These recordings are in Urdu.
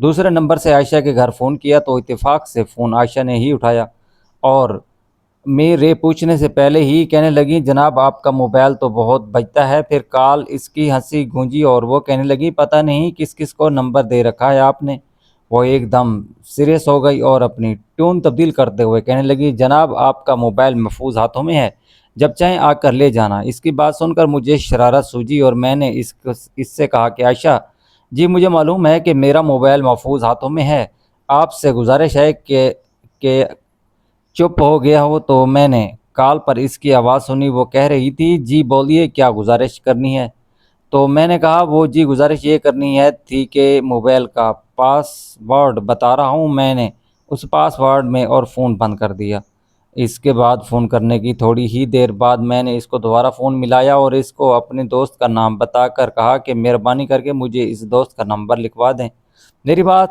دوسرے نمبر سے عائشہ کے گھر فون کیا تو اتفاق سے فون عائشہ نے ہی اٹھایا اور میرے پوچھنے سے پہلے ہی کہنے لگی جناب آپ کا موبائل تو بہت بجتا ہے۔ پھر کال اس کی ہنسی گونجی اور وہ کہنے لگی پتہ نہیں کس کس کو نمبر دے رکھا ہے آپ نے۔ وہ ایک دم سیریس ہو گئی اور اپنی ٹون تبدیل کرتے ہوئے کہنے لگی جناب آپ کا موبائل محفوظ ہاتھوں میں ہے، جب چاہیں آ کر لے جانا۔ اس کی بات سن کر مجھے شرارت سوجی اور میں نے اس سے کہا کہ عائشہ جی مجھے معلوم ہے کہ میرا موبائل محفوظ ہاتھوں میں ہے، آپ سے گزارش ہے کہ چپ ہو گیا ہو۔ تو میں نے کال پر اس کی آواز سنی، وہ کہہ رہی تھی جی بولیے کیا گزارش کرنی ہے۔ تو میں نے کہا وہ جی گزارش یہ کرنی ہے تھی کہ موبائل کا پاس ورڈ بتا رہا ہوں، میں نے اس پاس ورڈ میں اور فون بند کر دیا۔ اس کے بعد فون کرنے کی تھوڑی ہی دیر بعد میں نے اس کو دوبارہ فون ملایا اور اس کو اپنے دوست کا نام بتا کر کہا کہ مہربانی کر کے مجھے اس دوست کا نمبر لکھوا دیں۔ میری بات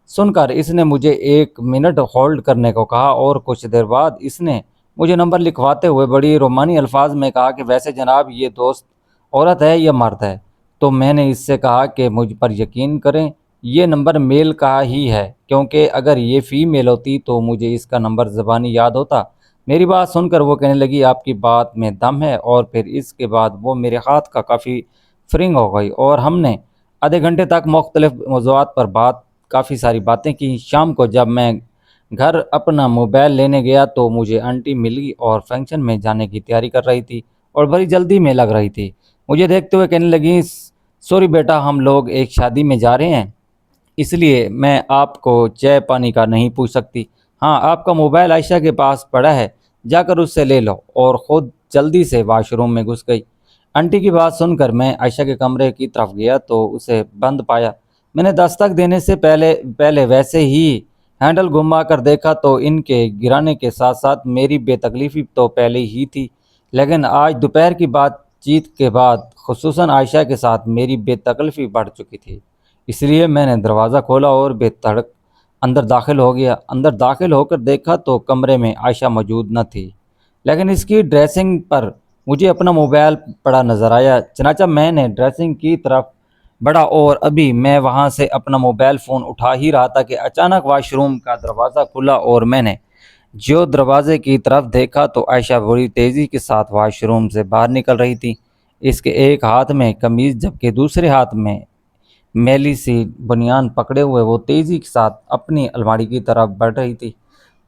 سن کر اس نے مجھے 1 منٹ ہولڈ کرنے کو کہا اور کچھ دیر بعد اس نے مجھے نمبر لکھواتے ہوئے بڑی رومانی الفاظ میں کہا کہ ویسے جناب یہ دوست عورت ہے یا مرد ہے؟ تو میں نے اس سے کہا کہ مجھ پر یقین کریں یہ نمبر میل کا ہی ہے، کیونکہ اگر یہ فیمیل ہوتی تو مجھے اس کا نمبر زبانی یاد ہوتا۔ میری بات سن کر وہ کہنے لگی آپ کی بات میں دم ہے، اور پھر اس کے بعد وہ میرے ہاتھ کا کافی فرنگ ہو گئی اور ہم نے آدھے گھنٹے تک مختلف موضوعات پر کافی ساری باتیں کی۔ شام کو جب میں گھر اپنا موبائل لینے گیا تو مجھے آنٹی ملی اور فنکشن میں جانے کی تیاری کر رہی تھی اور بڑی جلدی میں لگ رہی تھی۔ مجھے دیکھتے ہوئے کہنے لگی سوری بیٹا ہم لوگ ایک شادی میں جا رہے ہیں، اس لیے میں آپ کو چائے پانی کا نہیں پوچھ سکتی۔ ہاں آپ کا موبائل عائشہ کے پاس پڑا ہے، جا کر اس سے لے لو، اور خود جلدی سے واش روم میں گھس گئی۔ آنٹی کی بات سن کر میں عائشہ کے کمرے کی طرف گیا تو اسے بند پایا۔ میں نے دستک دینے سے پہلے ویسے ہی ہینڈل گھما کر دیکھا تو ان کے گرانے کے ساتھ ساتھ میری بے تکلیفی تو پہلے ہی تھی، لیکن آج دوپہر کی بات چیت کے بعد خصوصاً عائشہ کے ساتھ میری بے تکلیفی بڑھ چکی تھی۔ اس لیے میں نے دروازہ کھولا اور بے تڑک اندر داخل ہو گیا۔ اندر داخل ہو کر دیکھا تو کمرے میں عائشہ موجود نہ تھی، لیکن اس کی ڈریسنگ پر مجھے اپنا موبائل پڑا نظر آیا۔ چنانچہ میں نے ڈریسنگ کی طرف بڑھا اور ابھی میں وہاں سے اپنا موبائل فون اٹھا ہی رہا تھا کہ اچانک واش روم کا دروازہ کھلا اور میں نے جو دروازے کی طرف دیکھا تو عائشہ بڑی تیزی کے ساتھ واش روم سے باہر نکل رہی تھی۔ اس کے ایک ہاتھ میں قمیض جبکہ دوسرے ہاتھ میں میلی سی بنیان پکڑے ہوئے وہ تیزی کے ساتھ اپنی الماری کی طرف بڑھ رہی تھی۔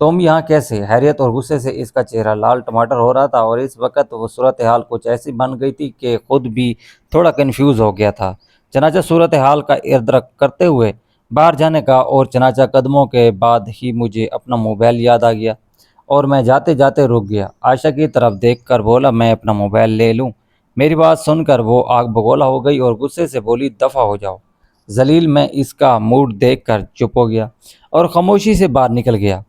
تم یہاں کیسے؟ حیرت اور غصے سے اس کا چہرہ لال ٹماٹر ہو رہا تھا اور اس وقت وہ صورتحال کچھ ایسی بن گئی تھی کہ خود بھی تھوڑا کنفیوز ہو گیا تھا۔ چنانچہ صورتحال کا ادراک کرتے ہوئے باہر جانے کا اور چنانچہ قدموں کے بعد ہی مجھے اپنا موبائل یاد آ گیا اور میں جاتے جاتے رک گیا۔ عائشہ کی طرف دیکھ کر بولا میں اپنا موبائل لے لوں؟ میری بات سن کر وہ آگ بگولا ہو گئی اور غصے سے بولی دفع ہو جاؤ ذلیل۔ میں اس کا موڈ دیکھ کر چپ ہو گیا اور خاموشی سے باہر نکل گیا،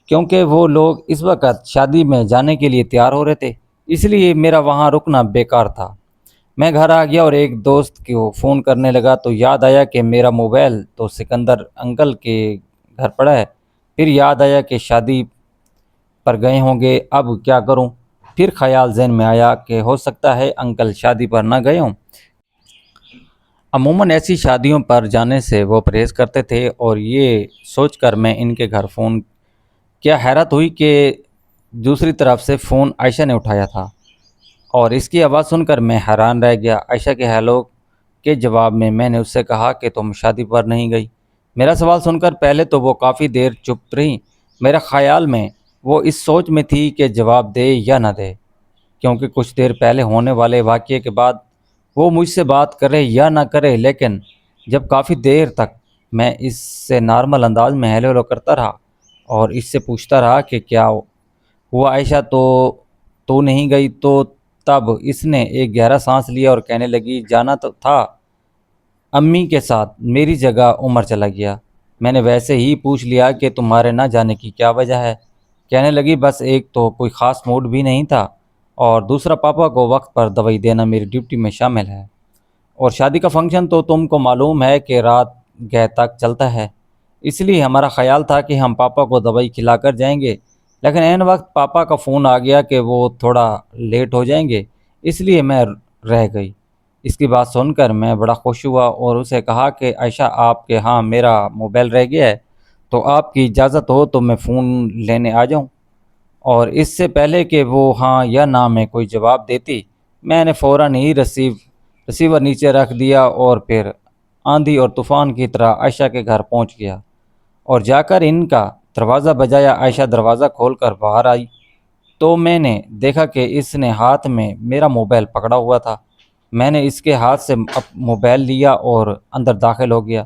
کیونکہ وہ لوگ اس وقت شادی میں جانے کے لیے تیار ہو رہے تھے، اس لیے میرا وہاں رکنا بیکار تھا۔ میں گھر آ گیا اور ایک دوست کو فون کرنے لگا تو یاد آیا کہ میرا موبائل تو سکندر انکل کے گھر پڑا ہے۔ پھر یاد آیا کہ شادی پر گئے ہوں گے، اب کیا کروں؟ پھر خیال ذہن میں آیا کہ ہو سکتا ہے انکل شادی پر نہ گئے ہوں۔ عموماً ایسی شادیوں پر جانے سے وہ پرہیز کرتے تھے، اور یہ سوچ کر میں ان کے گھر فون کیا حیرت ہوئی کہ دوسری طرف سے فون عائشہ نے اٹھایا تھا اور اس کی آواز سن کر میں حیران رہ گیا۔ عائشہ کے ہیلو کے جواب میں نے اس سے کہا کہ تم شادی پر نہیں گئی؟ میرا سوال سن کر پہلے تو وہ کافی دیر چپ رہی۔ میرے خیال میں وہ اس سوچ میں تھی کہ جواب دے یا نہ دے، کیونکہ کچھ دیر پہلے ہونے والے واقعے کے بعد وہ مجھ سے بات کرے یا نہ کرے، لیکن جب کافی دیر تک میں اس سے نارمل انداز میں ہیلو ہیلو کرتا رہا اور اس سے پوچھتا رہا کہ کیا ہوا عائشہ تو نہیں گئی، تو تب اس نے ایک گہرا سانس لیا اور کہنے لگی جانا تو تھا امی کے ساتھ، میری جگہ عمر چلا گیا۔ میں نے ویسے ہی پوچھ لیا کہ تمہارے نہ جانے کی کیا وجہ ہے؟ کہنے لگی بس ایک تو کوئی خاص موڈ بھی نہیں تھا، اور دوسرا پاپا کو وقت پر دوائی دینا میری ڈیوٹی میں شامل ہے، اور شادی کا فنکشن تو تم کو معلوم ہے کہ رات گئے تک چلتا ہے، اس لیے ہمارا خیال تھا کہ ہم پاپا کو دوائی کھلا کر جائیں گے، لیکن عین وقت پاپا کا فون آ گیا کہ وہ تھوڑا لیٹ ہو جائیں گے، اس لیے میں رہ گئی۔ اس کی بات سن کر میں بڑا خوش ہوا اور اسے کہا کہ عائشہ آپ کے ہاں میرا موبائل رہ گیا ہے، تو آپ کی اجازت ہو تو میں فون لینے آ جاؤں۔ اور اس سے پہلے کہ وہ ہاں یا نہ میں کوئی جواب دیتی، میں نے فوراً ہی ریسیور نیچے رکھ دیا اور پھر آندھی اور طوفان کی طرح عائشہ کے گھر پہنچ گیا اور جا کر ان کا دروازہ بجایا۔ عائشہ دروازہ کھول کر باہر آئی تو میں نے دیکھا کہ اس نے ہاتھ میں میرا موبائل پکڑا ہوا تھا۔ میں نے اس کے ہاتھ سے موبائل لیا اور اندر داخل ہو گیا۔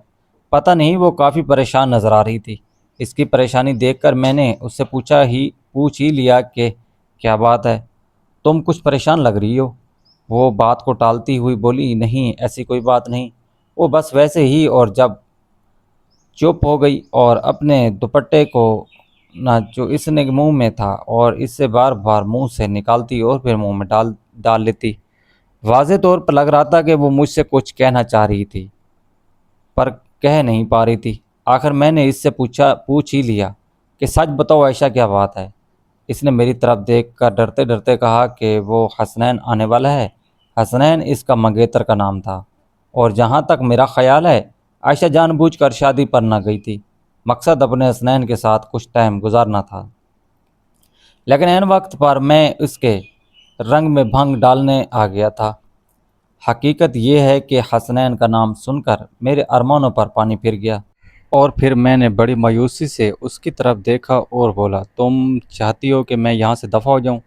پتہ نہیں وہ کافی پریشان نظر آ رہی تھی۔ اس کی پریشانی دیکھ کر میں نے اس سے پوچھ ہی لیا کہ کیا بات ہے، تم کچھ پریشان لگ رہی ہو؟ وہ بات کو ٹالتی ہوئی بولی نہیں ایسی کوئی بات نہیں، وہ بس ویسے ہی۔ اور جب چپ ہو گئی اور اپنے دوپٹے کو نہ جو اس نے منہ میں تھا اور اس سے بار بار منہ سے نکالتی اور پھر منہ میں ڈال لیتی۔ واضح طور پر لگ رہا تھا کہ وہ مجھ سے کچھ کہنا چاہ رہی تھی پر کہہ نہیں پا رہی تھی۔ آخر میں نے اس سے پوچھ ہی لیا کہ سچ بتاؤ عائشہ کیا بات ہے؟ اس نے میری طرف دیکھ کر ڈرتے ڈرتے کہا کہ وہ حسنین آنے والا ہے۔ حسنین اس کا منگیتر کا نام تھا اور جہاں تک میرا خیال ہے عائشہ جان بوجھ کر شادی پر نہ گئی تھی، مقصد اپنے حسنین کے ساتھ کچھ ٹائم گزارنا تھا۔ لیکن عین وقت پر میں اس کے رنگ میں بھنگ ڈالنے آ گیا تھا۔ حقیقت یہ ہے کہ حسنین کا نام سن کر میرے ارمانوں پر پانی پھر گیا اور پھر میں نے بڑی مایوسی سے اس کی طرف دیکھا اور بولا تم چاہتی ہو کہ میں یہاں سے دفع ہو جاؤں؟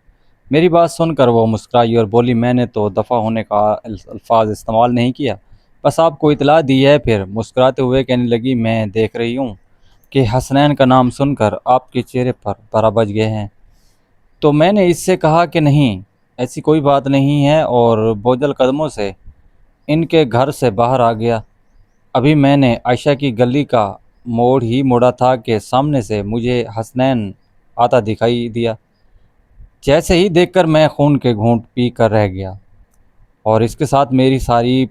میری بات سن کر وہ مسکرائی اور بولی میں نے تو دفع ہونے کا الفاظ استعمال نہیں کیا، بس آپ کو اطلاع دی ہے۔ پھر مسکراتے ہوئے کہنے لگی میں دیکھ رہی ہوں کہ حسنین کا نام سن کر آپ کے چہرے پر پرا بج گئے ہیں۔ تو میں نے اس سے کہا کہ نہیں ایسی کوئی بات نہیں ہے اور بوجھل قدموں سے ان کے گھر سے باہر آ گیا۔ ابھی میں نے عائشہ کی گلی کا موڑ ہی موڑا تھا کہ سامنے سے مجھے حسنین آتا دکھائی دیا۔ جیسے ہی دیکھ کر میں خون کے گھونٹ پی کر رہ گیا اور اس کے ساتھ میری ساری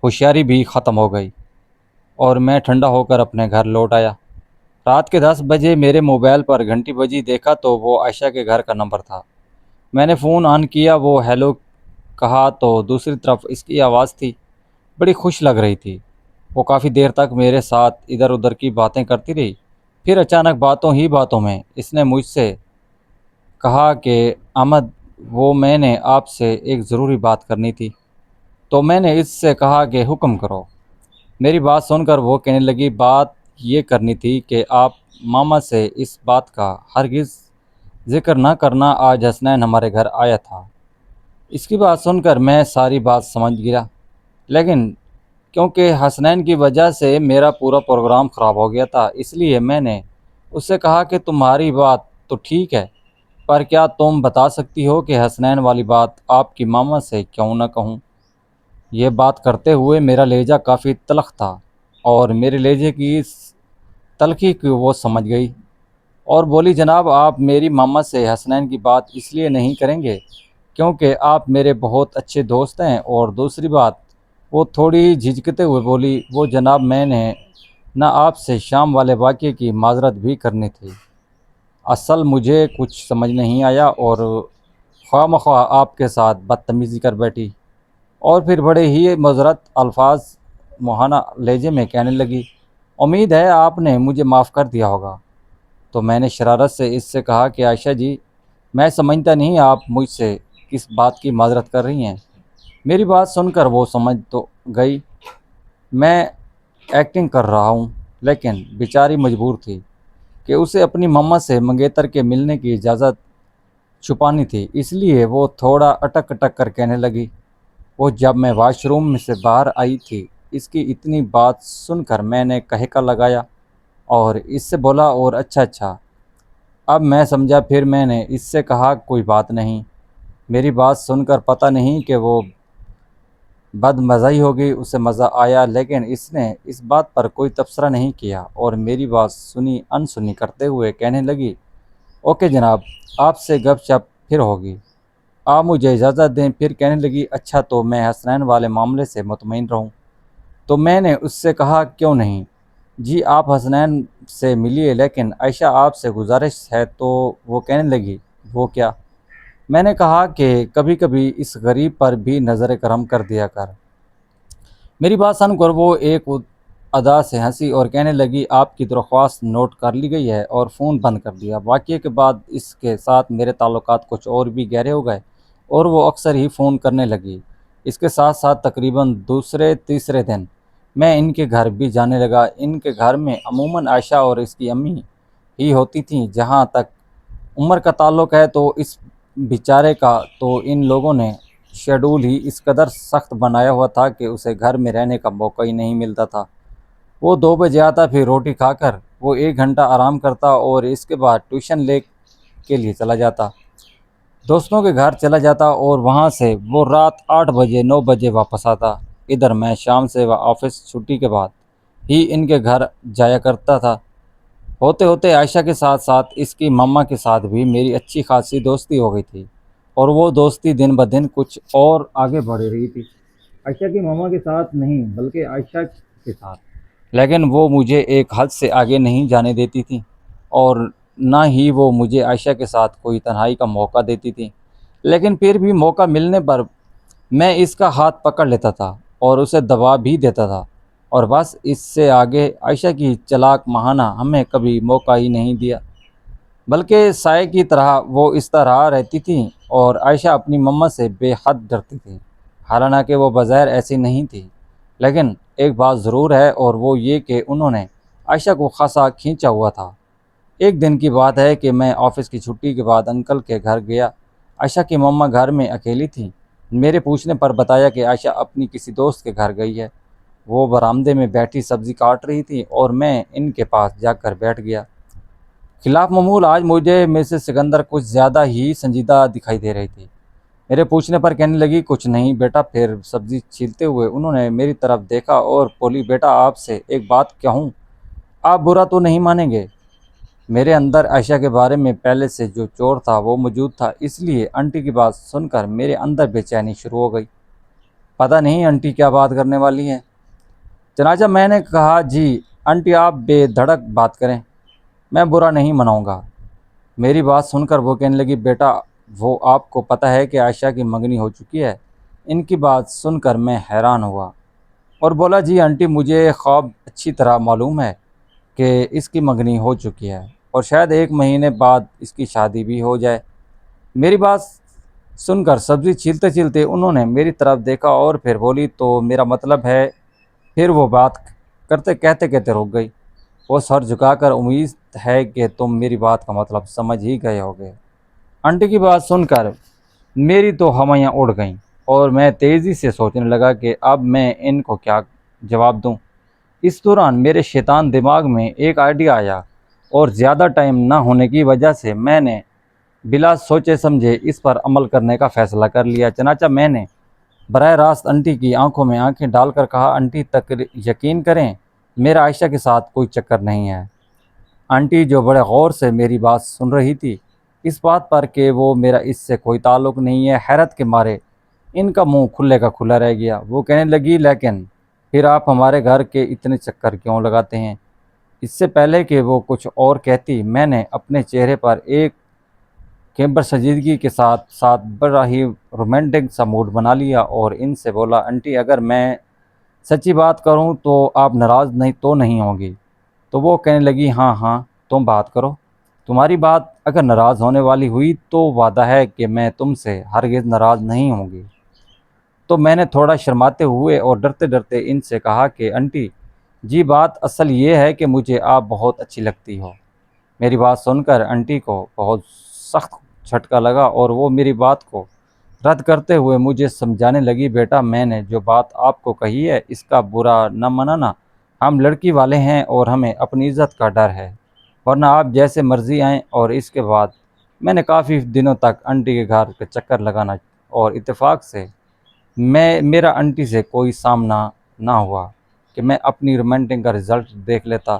ہوشیاری بھی ختم ہو گئی اور میں ٹھنڈا ہو کر اپنے گھر لوٹ آیا۔ رات کے 10 بجے میرے موبائل پر گھنٹی بجی، دیکھا تو وہ عائشہ کے گھر کا نمبر تھا۔ میں نے فون آن کیا، وہ ہیلو کہا تو دوسری طرف اس کی آواز تھی، بڑی خوش لگ رہی تھی۔ وہ کافی دیر تک میرے ساتھ ادھر ادھر کی باتیں کرتی رہی، پھر اچانک باتوں ہی باتوں میں اس نے مجھ سے کہا کہ احمد وہ میں نے آپ سے ایک ضروری بات کرنی تھی۔ تو میں نے اس سے کہا کہ حکم کرو۔ میری بات سن کر وہ کہنے لگی بات یہ کرنی تھی کہ آپ ماما سے اس بات کا ہرگز ذکر نہ کرنا، آج حسنین ہمارے گھر آیا تھا۔ اس کی بات سن کر میں ساری بات سمجھ گیا، لیکن کیونکہ حسنین کی وجہ سے میرا پورا پروگرام خراب ہو گیا تھا، اس لیے میں نے اس سے کہا کہ تمہاری بات تو ٹھیک ہے پر کیا تم بتا سکتی ہو کہ حسنین والی بات آپ کی ماما سے کیوں نہ کہوں؟ یہ بات کرتے ہوئے میرا لہجہ کافی تلخ تھا اور میرے لہجے کی اس تلخی کو وہ سمجھ گئی اور بولی جناب آپ میری ماما سے حسنین کی بات اس لیے نہیں کریں گے کیونکہ آپ میرے بہت اچھے دوست ہیں، اور دوسری بات وہ تھوڑی جھجکتے ہوئے بولی وہ جناب میں نے نہ آپ سے شام والے واقعے کی معذرت بھی کرنی تھی، اصل مجھے کچھ سمجھ نہیں آیا اور خواہ مخواہ آپ کے ساتھ بدتمیزی کر بیٹھی۔ اور پھر بڑے ہی معذرت الفاظ مہانہ لہجے میں کہنے لگی امید ہے آپ نے مجھے معاف کر دیا ہوگا۔ تو میں نے شرارت سے اس سے کہا کہ عائشہ جی میں سمجھتا نہیں آپ مجھ سے کس بات کی معذرت کر رہی ہیں۔ میری بات سن کر وہ سمجھ تو گئی میں ایکٹنگ کر رہا ہوں، لیکن بیچاری مجبور تھی کہ اسے اپنی ماما سے منگیتر کے ملنے کی اجازت چھپانی تھی، اس لیے وہ تھوڑا اٹک اٹک کر کہنے لگی وہ جب میں واش روم میں سے باہر آئی تھی۔ اس کی اتنی بات سن کر میں نے کہکا لگایا اور اس سے بولا اور اچھا اب میں سمجھا۔ پھر میں نے اس سے کہا کوئی بات نہیں۔ میری بات سن کر پتہ نہیں کہ وہ بد مزاحی ہوگی، اسے مزہ آیا، لیکن اس نے اس بات پر کوئی تبصرہ نہیں کیا اور میری بات سنی انسنی کرتے ہوئے کہنے لگی اوکے جناب آپ سے گپ شپ پھر ہوگی، آپ مجھے اجازت دیں۔ پھر کہنے لگی اچھا تو میں حسنین والے معاملے سے مطمئن رہوں؟ تو میں نے اس سے کہا کیوں نہیں جی آپ حسنین سے ملیے، لیکن عائشہ آپ سے گزارش ہے۔ تو وہ کہنے لگی وہ کیا؟ میں نے کہا کہ کبھی کبھی اس غریب پر بھی نظر کرم کر دیا کر، میری بات سن کر وہ ایک ادا سے ہنسی اور کہنے لگی آپ کی درخواست نوٹ کر لی گئی ہے، اور فون بند کر دیا۔ واقعے کے بعد اس کے ساتھ میرے تعلقات کچھ اور بھی گہرے ہو گئے اور وہ اکثر ہی فون کرنے لگی۔ اس کے ساتھ ساتھ تقریباً دوسرے تیسرے دن میں ان کے گھر بھی جانے لگا۔ ان کے گھر میں عموماً عائشہ اور اس کی امی ہی ہوتی تھیں۔ جہاں تک عمر کا تعلق ہے تو اس بیچارے کا تو ان لوگوں نے شیڈول ہی اس قدر سخت بنایا ہوا تھا کہ اسے گھر میں رہنے کا موقع ہی نہیں ملتا تھا۔ وہ 2 بجے آتا، پھر روٹی کھا کر وہ 1 گھنٹہ آرام کرتا اور اس کے بعد ٹیوشن لے کے لیے چلا جاتا، دوستوں کے گھر چلا جاتا اور وہاں سے وہ رات 8 بجے 9 بجے واپس آتا۔ ادھر میں شام سے آفس چھٹی کے بعد ہی ان کے گھر جایا کرتا تھا۔ ہوتے ہوتے عائشہ کے ساتھ ساتھ اس کی ماما کے ساتھ بھی میری اچھی خاصی دوستی ہو گئی تھی، اور وہ دوستی دن بدن کچھ اور آگے بڑھ رہی تھی۔ عائشہ کی ماما کے ساتھ نہیں بلکہ عائشہ کے ساتھ، لیکن وہ مجھے ایک حد سے آگے نہیں جانے دیتی تھی، اور نہ ہی وہ مجھے عائشہ کے ساتھ کوئی تنہائی کا موقع دیتی تھی۔ لیکن پھر بھی موقع ملنے پر میں اس کا ہاتھ پکڑ لیتا تھا اور اسے دبا بھی دیتا تھا، اور بس اس سے آگے عائشہ کی چلاک ماہانہ ہمیں کبھی موقع ہی نہیں دیا، بلکہ سائے کی طرح وہ اس طرح رہتی تھی، اور عائشہ اپنی مما سے بے حد ڈرتی تھی، حالانکہ وہ بظاہر ایسی نہیں تھی۔ لیکن ایک بات ضرور ہے، اور وہ یہ کہ انہوں نے عائشہ کو خاصا کھینچا ہوا تھا۔ ایک دن کی بات ہے کہ میں آفس کی چھٹی کے بعد انکل کے گھر گیا۔ عائشہ کی مما گھر میں اکیلی تھیں۔ میرے پوچھنے پر بتایا کہ عائشہ اپنی کسی دوست کے گھر گئی ہے۔ وہ برآمدے میں بیٹھی سبزی کاٹ رہی تھی اور میں ان کے پاس جا کر بیٹھ گیا۔ خلاف معمول آج مجھے مسز سکندر کچھ زیادہ ہی سنجیدہ دکھائی دے رہی تھی۔ میرے پوچھنے پر کہنے لگی کچھ نہیں بیٹا۔ پھر سبزی چھیلتے ہوئے انہوں نے میری طرف دیکھا اور بولی بیٹا آپ سے ایک بات کہوں، آپ برا تو نہیں مانیں گے؟ میرے اندر عائشہ کے بارے میں پہلے سے جو چور تھا وہ موجود تھا، اس لیے آنٹی کی بات سن کر میرے اندر بے چینی شروع ہو گئی۔ پتہ نہیں آنٹی کیا بات کرنے والی ہیں۔ چنانچہ میں نے کہا جی آنٹی آپ بے دھڑک بات کریں، میں برا نہیں مناؤں گا۔ میری بات سن کر وہ کہنے لگی بیٹا وہ آپ کو پتہ ہے کہ عائشہ کی منگنی ہو چکی ہے؟ ان کی بات سن کر میں حیران ہوا اور بولا جی آنٹی مجھے خواب اچھی طرح معلوم ہے کہ اس کی منگنی ہو چکی ہے، اور شاید 1 مہینے بعد اس کی شادی بھی ہو جائے۔ میری بات سن کر سبزی چھیلتے چھیلتے انہوں نے میری طرف دیکھا اور پھر بولی تو میرا مطلب ہے، پھر وہ بات کہتے کہتے رک گئی۔ وہ سر جھکا کر امید ہے کہ تم میری بات کا مطلب سمجھ ہی گئے ہوگے۔ آنٹی کی بات سن کر میری تو ہوائیاں اڑ گئیں اور میں تیزی سے سوچنے لگا کہ اب میں ان کو کیا جواب دوں۔ اس دوران میرے شیطان دماغ میں ایک آئیڈیا آیا، اور زیادہ ٹائم نہ ہونے کی وجہ سے میں نے بلا سوچے سمجھے اس پر عمل کرنے کا فیصلہ کر لیا۔ چنانچہ میں نے براہ راست آنٹی کی آنکھوں میں آنکھیں ڈال کر کہا آنٹی یقین کریں میرا عائشہ کے ساتھ کوئی چکر نہیں ہے۔ آنٹی جو بڑے غور سے میری بات سن رہی تھی، اس بات پر کہ وہ میرا اس سے کوئی تعلق نہیں ہے، حیرت کے مارے ان کا منہ کھلے کا کھلا رہ گیا۔ وہ کہنے لگی لیکن پھر آپ ہمارے گھر کے اتنے چکر کیوں لگاتے ہیں؟ اس سے پہلے کہ وہ کچھ اور کہتی میں نے اپنے چہرے پر ایک کیمبر سنجیدگی کے ساتھ ساتھ بڑا ہی رومانٹک سا موڈ بنا لیا اور ان سے بولا آنٹی اگر میں سچی بات کروں تو آپ ناراض نہیں ہوں گی؟ تو وہ کہنے لگی ہاں ہاں تم بات کرو، تمہاری بات اگر ناراض ہونے والی ہوئی تو وعدہ ہے کہ میں تم سے ہرگز ناراض نہیں ہوں گی۔ تو میں نے تھوڑا شرماتے ہوئے اور ڈرتے ڈرتے ان سے کہا کہ آنٹی جی بات اصل یہ ہے کہ مجھے آپ بہت اچھی لگتی ہو۔ میری بات سن کر آنٹی کو بہت سخت جھٹکا لگا اور وہ میری بات کو رد کرتے ہوئے مجھے سمجھانے لگی بیٹا میں نے جو بات آپ کو کہی ہے اس کا برا نہ منانا، ہم لڑکی والے ہیں اور ہمیں اپنی عزت کا ڈر ہے، ورنہ آپ جیسے مرضی آئیں۔ اور اس کے بعد میں نے کافی دنوں تک آنٹی کے گھر کے چکر لگانا، اور اتفاق سے میرا آنٹی سے کوئی سامنا نہ ہوا کہ میں اپنی رومانٹک کا رزلٹ دیکھ لیتا۔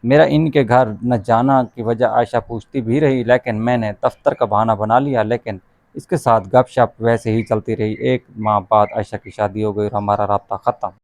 میرا ان کے گھر نہ جانا کی وجہ عائشہ پوچھتی بھی رہی، لیکن میں نے دفتر کا بہانہ بنا لیا، لیکن اس کے ساتھ گپ شپ ویسے ہی چلتی رہی۔ 1 ماہ بعد عائشہ کی شادی ہو گئی اور ہمارا رابطہ ختم۔